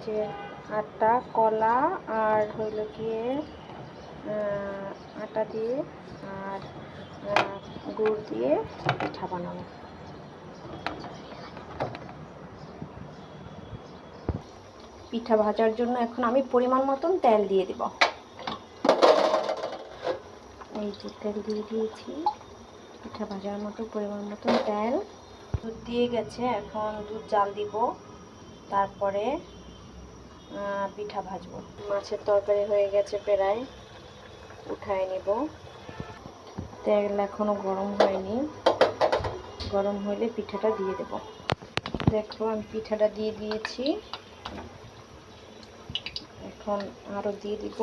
যে আটা, কলা আর হইল গিয়ে আটা দিয়ে আর গুড় দিয়ে পিঠা বানাবো। পিঠা ভাজার জন্য এখন আমি পরিমাণ মতন তেল দিয়ে দিব। এই যে তেল দিয়ে দিয়েছি, পিঠা ভাজার মতো পরিমাণ মতন তেল। দুধ দিয়ে গেছে, এখন দুধ জাল দিব, তারপরে পিঠা ভাজবো। মাছের তরকারি হয়ে গেছে প্রায়, উঠায় নিব। তেল এখনো গরম হয়নি, গরম হলে পিঠাটা দিয়ে দেব। দেখো আমি পিঠাটা দিয়ে দিয়েছি, এখন আরও দিয়ে দিব।